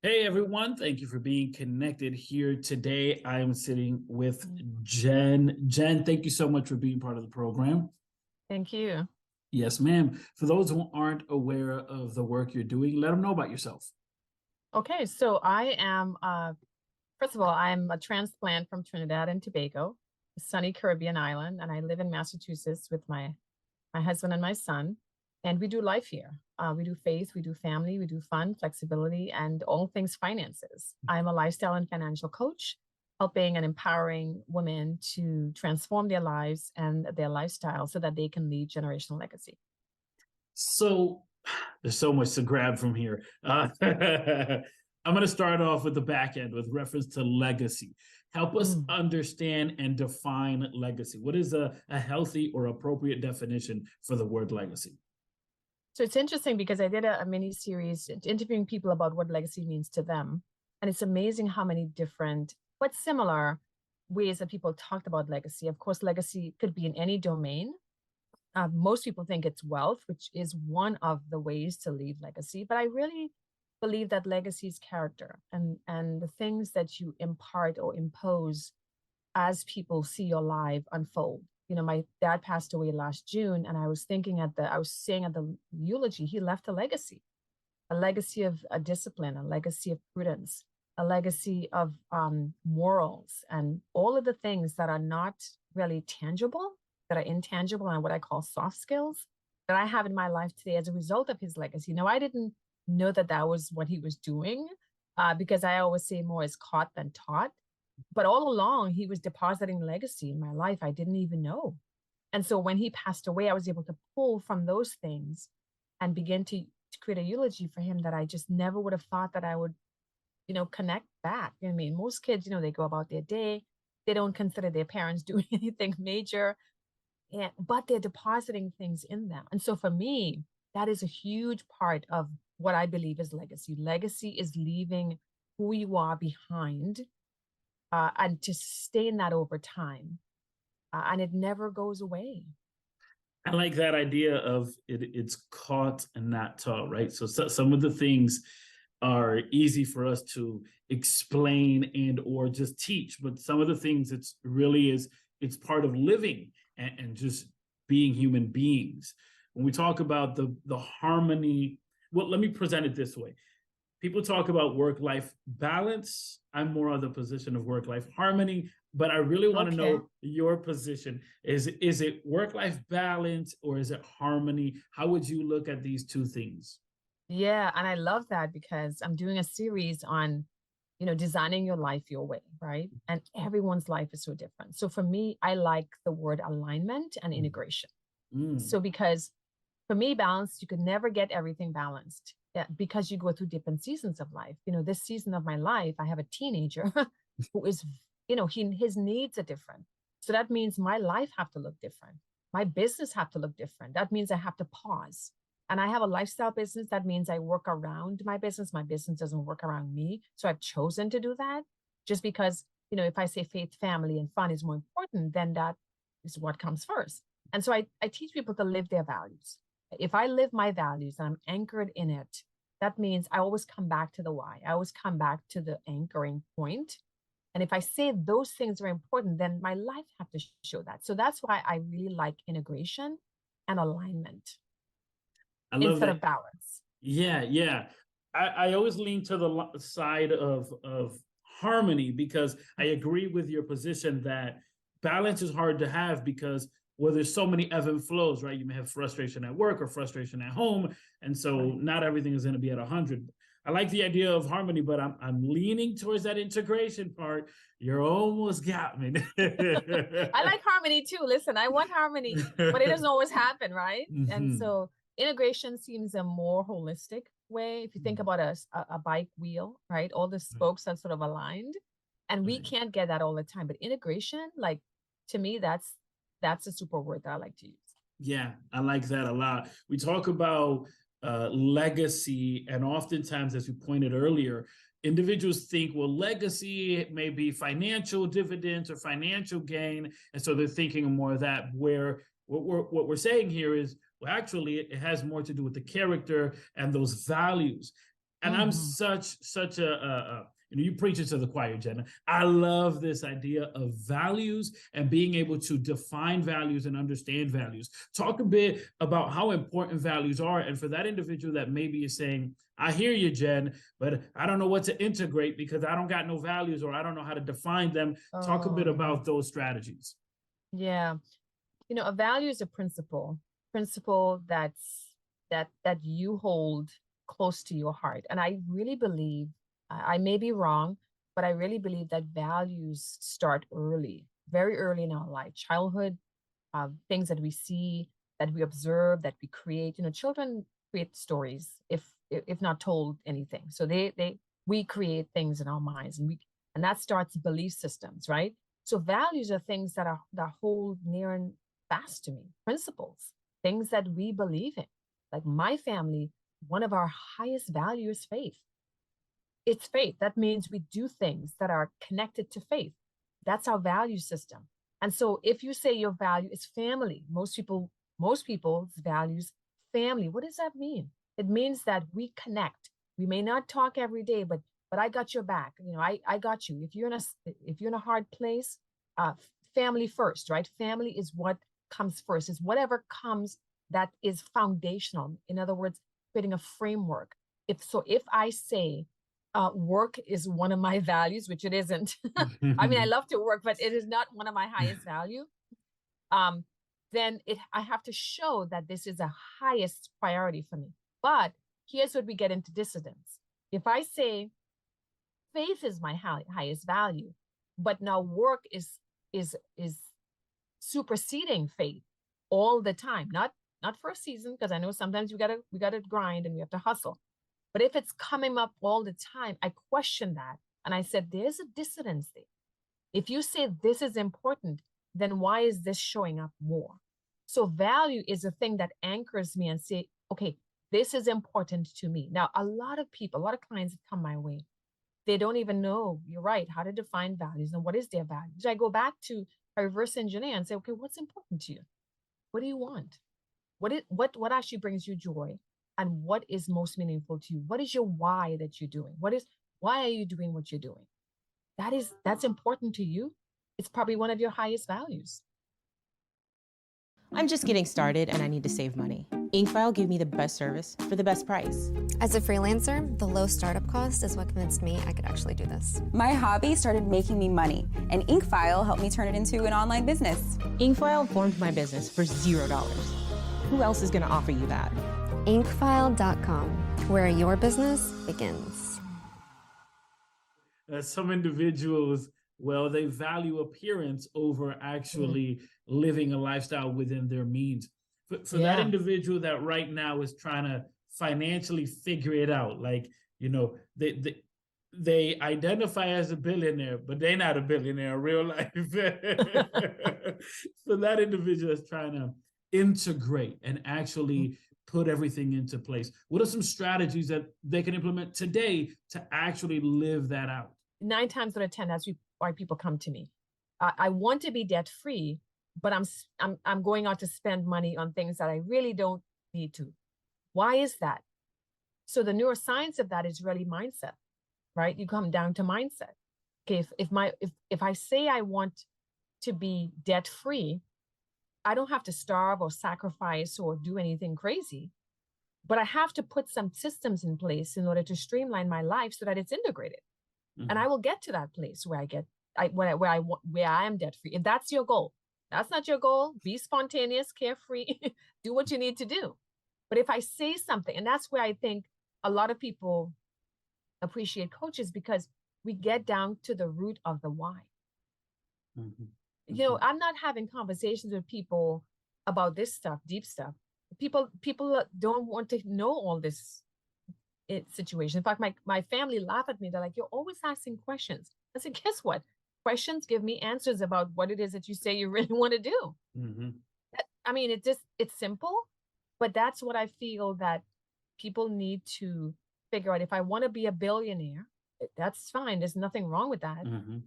Hey everyone, thank you for being connected here today. I am sitting with Jen. Jen, thank you so much for being part of the program. Thank you. Yes, ma'am. For those who aren't aware of the work you're doing, let them know about yourself. Okay, so I am, first of all, I'm a transplant from Trinidad and Tobago, a sunny Caribbean island, and I live in Massachusetts with my husband and my son, and we do life here. We do faith, we do family, we do fun, flexibility, and all things finances. I'm a lifestyle and financial coach, helping and empowering women to transform their lives and their lifestyle so that they can leave generational legacy. So there's so much to grab from here. I'm going to start off with the back end with reference to legacy. Help us understand and define legacy. What is a healthy or appropriate definition for the word legacy? So it's interesting because I did a mini series interviewing people about what legacy means to them. And it's amazing how many different, but similar ways that people talked about legacy. Of course, legacy could be in any domain. Most people think it's wealth, which is one of the ways to leave legacy. But I really believe that legacy is character and the things that you impart or impose as people see your life unfold. You know, my dad passed away last June, and I was saying at the eulogy, he left a legacy of a discipline, a legacy of prudence, a legacy of morals, and all of the things that are not really tangible, that are intangible, and what I call soft skills that I have in my life today as a result of his legacy. Now, I didn't know that that was what he was doing because I always say more is caught than taught. But all along, he was depositing legacy in my life. I didn't even know. And so when he passed away, I was able to pull from those things and begin to create a eulogy for him that I just never would have thought that I would, connect back. I mean, most kids, they go about their day. They don't consider their parents doing anything major, but they're depositing things in them. And so for me, that is a huge part of what I believe is legacy. Legacy is leaving who you are behind and to sustain that over time. And it never goes away. I like that idea of it's caught and not taught, right? So some of the things are easy for us to explain and or just teach, but some of the things it's part of living and just being human beings. When we talk about the harmony, well, let me present it this way. People talk about work-life balance. I'm more on the position of work-life harmony, but I really want to know your position. Is it work-life balance or is it harmony? How would you look at these two things? Yeah, and I love that because I'm doing a series on, designing your life your way, right? And everyone's life is so different. So for me, I like the word alignment and integration. So because for me, balance, you could never get everything balanced. Yeah, because you go through different seasons of life. This season of my life, I have a teenager who is, his needs are different. So that means my life have to look different. My business have to look different. That means I have to pause. And I have a lifestyle business. That means I work around my business. My business doesn't work around me. So I've chosen to do that just because, if I say faith, family, and fun is more important, then that is what comes first. And so I teach people to live their values. If I live my values and I'm anchored in it, that means I always come back to the why. I always come back to the anchoring point. And if I say those things are important, then my life have to show that. So that's why I really like integration and alignment instead of balance. Yeah, yeah. I always lean to the side of harmony because I agree with your position that balance is hard to have because there's so many ebb and flows, right? You may have frustration at work or frustration at home. And so not everything is going to be at 100. I like the idea of harmony, but I'm leaning towards that integration part. You're almost got me. I like harmony too. Listen, I want harmony, but it doesn't always happen, right? And so integration seems a more holistic way. If you think about a bike wheel, right? All the spokes are sort of aligned, and we can't get that all the time. But integration, like to me, that's a super word that I like to use. Yeah, I like that a lot. We talk about legacy, and oftentimes, as you pointed earlier, individuals think, well, legacy may be financial dividends or financial gain. And so they're thinking more of that, where what we're saying here is, well, actually, it has more to do with the character and those values. And I'm such a you preach it to the choir, Jenna. I love this idea of values and being able to define values and understand values. Talk a bit about how important values are. And for that individual that maybe is saying, I hear you, Jen, but I don't know what to integrate because I don't got no values or I don't know how to define them. Talk a bit about those strategies. Yeah. A value is a principle that you hold close to your heart. And I really believe, I may be wrong, but I really believe that values start early, very early in our life, childhood, things that we see, that we observe, that we create. Children create stories if not told anything. So we create things in our minds, and that starts belief systems, right? So values are things that hold near and fast to me, principles, things that we believe in. Like my family, one of our highest values is faith. It's faith. That means we do things that are connected to faith. That's our value system. And so if you say your value is family, most people's values family. What does that mean? It means that we connect. We may not talk every day, but I got your back. I got you. If you're in a hard place, family first, right? Family is what comes first. Is whatever comes that is foundational. In other words, creating a framework. If I say work is one of my values, which it isn't. I mean, I love to work, but it is not one of my highest value. Then I have to show that this is a highest priority for me. But here's what we get into dissidence. If I say faith is my highest value, but now work is superseding faith all the time, not for a season, because I know sometimes we gotta grind and we have to hustle. But if it's coming up all the time, I question that. And I said, there's a dissonance there. If you say this is important, then why is this showing up more? So value is a thing that anchors me and say, okay, this is important to me. Now, a lot of clients that come my way, they don't even know, you're right, how to define values and what is their values. I go back to a reverse engineer and say, okay, what's important to you? What do you want? What actually brings you joy? And what is most meaningful to you? What is your why that you're doing? Why are you doing what you're doing? That's important to you. It's probably one of your highest values. I'm just getting started and I need to save money. Inkfile gave me the best service for the best price. As a freelancer, the low startup cost is what convinced me I could actually do this. My hobby started making me money, and Inkfile helped me turn it into an online business. Inkfile formed my business for $0. Who else is going to offer you that? Inkfile.com, where your business begins. Some individuals, well, they value appearance over actually living a lifestyle within their means. For that individual that right now is trying to financially figure it out, like, they identify as a billionaire, but they're not a billionaire in real life. For that individual that's trying to integrate and actually put everything into place, what are some strategies that they can implement today to actually live that out? 9 times out of 10, that's why people come to me. I want to be debt free, but I'm going out to spend money on things that I really don't need to. Why is that? So the neuroscience of that is really mindset, right? You come down to mindset. Okay, if I say I want to be debt free, I don't have to starve or sacrifice or do anything crazy, but I have to put some systems in place in order to streamline my life so that it's integrated. And I will get to that place where I am debt free. If that's your goal, that's not your goal. Be spontaneous, carefree, do what you need to do. But if I say something, and that's where I think a lot of people appreciate coaches, because we get down to the root of the why. I'm not having conversations with people about this stuff, deep stuff. People don't want to know all this situation. In fact, my family laugh at me. They're like, you're always asking questions. I said, guess what? Questions give me answers about what it is that you say you really want to do. I mean, it's simple, but that's what I feel that people need to figure out. If I want to be a billionaire, That's fine. There's nothing wrong with that. Mm-hmm.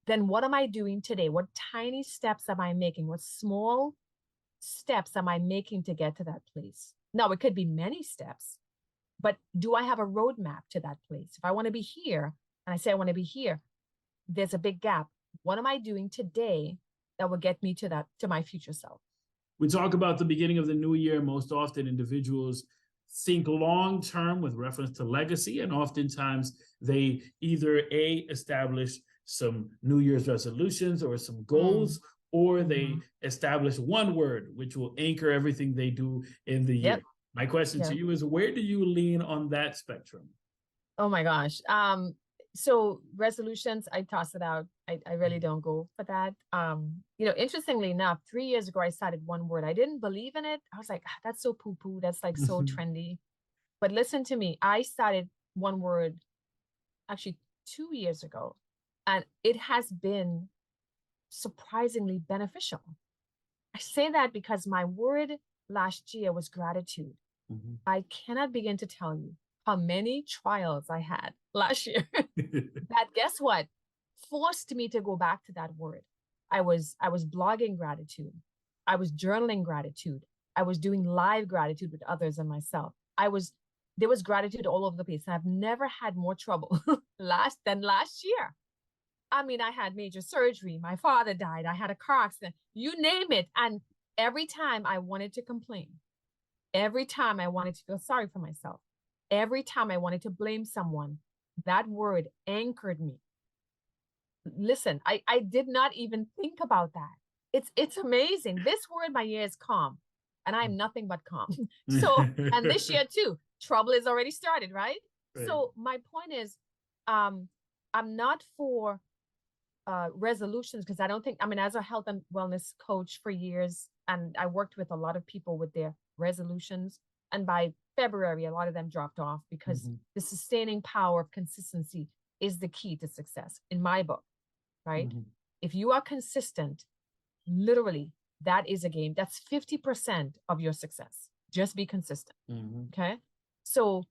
Then what am I doing today? What tiny steps am I making? What small steps am I making to get to that place? Now, it could be many steps, but do I have a roadmap to that place? If I want to be here, and I say I want to be here, there's a big gap. What am I doing today that will get me to my future self? We talk about the beginning of the new year. Most often individuals think long term with reference to legacy, and oftentimes they either establish some New Year's resolutions or some goals, or they establish one word which will anchor everything they do in the year. My question to you is, where do you lean on that spectrum? Oh my gosh. So resolutions, I toss it out. I really don't go for that. Interestingly enough, 3 years ago, I started one word. I didn't believe in it. I was like, that's so poo-poo. That's like so trendy. But listen to me. I started one word actually 2 years ago, and it has been surprisingly beneficial. I say that because my word last year was gratitude. I cannot begin to tell you how many trials I had last year that, guess what, forced me to go back to that word. I was blogging gratitude. I was journaling gratitude. I was doing live gratitude with others and myself. There was gratitude all over the place. And I've never had more trouble than last year. I mean, I had major surgery. My father died. I had a car accident. You name it. And every time I wanted to complain, every time I wanted to feel sorry for myself, every time I wanted to blame someone, that word anchored me. Listen, I did not even think about that. It's amazing. This word, my year is calm, and I'm nothing but calm. So, and this year too, trouble is already started, right? So my point is, I'm not for resolutions, because I don't think, as a health and wellness coach for years, and I worked with a lot of people with their resolutions, and by February, a lot of them dropped off because the sustaining power of consistency is the key to success in my book, right? If you are consistent, literally, that is a game. That's 50% of your success. Just be consistent. Okay. So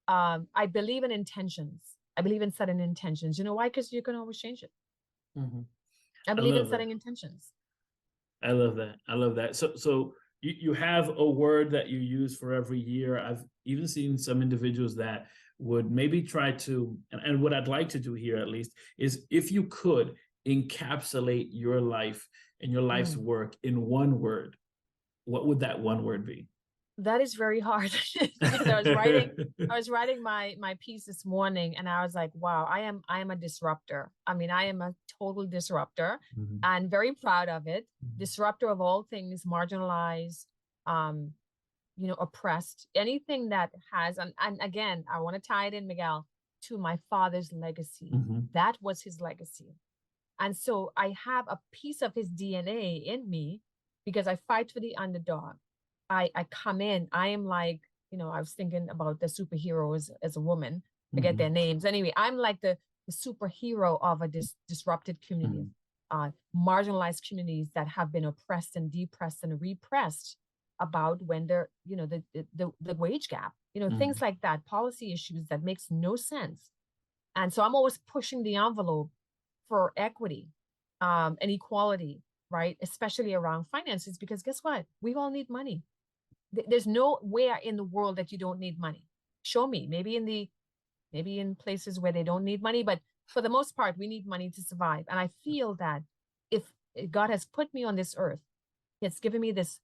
I believe in intentions. I believe in setting intentions. You know why? Because you can always change it. I believe in setting intentions. I love that. I love that. So you have a word that you use for every year. I've even seen some individuals that would maybe try to, and what I'd like to do here at least, is if you could encapsulate your life and your life's work in one word, what would that one word be? That is very hard. Because I was writing my piece this morning, and I was like, wow, I am a disruptor. I am a total disruptor, and very proud of it. Disruptor of all things marginalized, oppressed, anything that has, and again, I want to tie it in, Miguel, to my father's legacy. That was his legacy. And so I have a piece of his DNA in me, because I fight for the underdog. I come in, I am like, I was thinking about the superheroes as a woman, forget their names. Anyway, I'm like the superhero of a disrupted community, marginalized communities that have been oppressed and depressed and repressed about when they're, the wage gap, things like that, policy issues that makes no sense. And so I'm always pushing the envelope for equity and equality, right? Especially around finances, because guess what? We all need money. There's nowhere in the world that you don't need money. Show me, maybe in places where they don't need money, but for the most part, we need money to survive. And I feel that if God has put me on this earth, it's given me this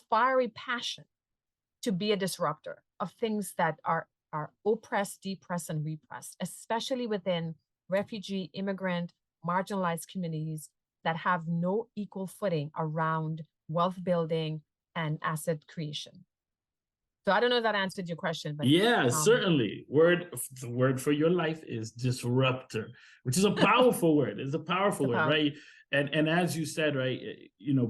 fiery passion to be a disruptor of things that are oppressed, depressed, and repressed, especially within refugee, immigrant, marginalized communities that have no equal footing around wealth building and asset creation. So I don't know if that answered your question, but yeah, certainly. The word for your life is disruptor, which is a powerful word. It's a powerful word, right? And as you said, right,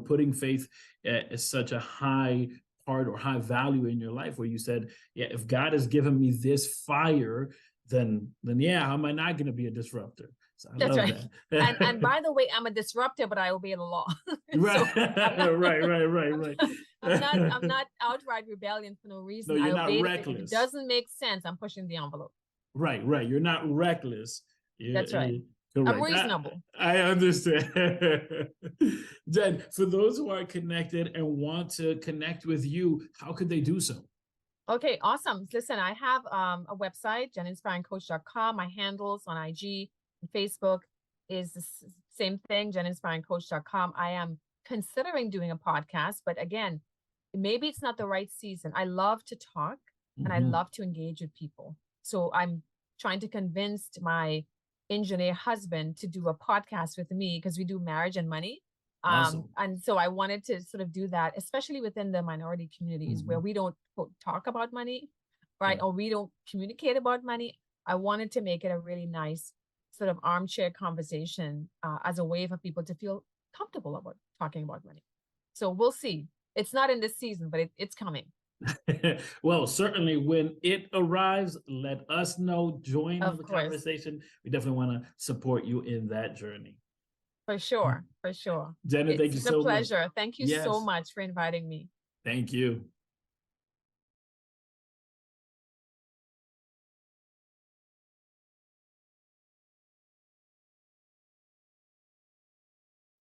putting faith is such a high part or high value in your life, where you said, yeah, if God has given me this fire, then yeah, how am I not going to be a disruptor? So that's right. That. and by the way, I'm a disruptor, but I obey the law. Right. Right. I'm not outright rebellion for no reason. No, you're I obey not reckless. If it doesn't make sense, I'm pushing the envelope. Right, right. You're not reckless. That's right. Correct. I'm reasonable. I understand. Jen, for those who are connected and want to connect with you, how could they do so? Okay, awesome. Listen, I have a website, JenInspiringCoach.com. My handles on IG and Facebook is the same thing, JenInspiringCoach.com. I am considering doing a podcast, but again, maybe it's not the right season. I love to talk and I love to engage with people. So I'm trying to convince my engineer husband to do a podcast with me because we do marriage and money. Awesome. And so I wanted to sort of do that, especially within the minority communities where we don't talk about money, right? Or we don't communicate about money. I wanted to make it a really nice sort of armchair conversation as a way for people to feel comfortable about talking about money. So we'll see. It's not in this season, but it's coming. Well, certainly when it arrives, let us know. Join Of the course. conversation. We definitely want to support you in that journey. For sure, for sure. Jenna, thank you It's so a pleasure. much. Thank you so Yes. much for inviting me. Thank you.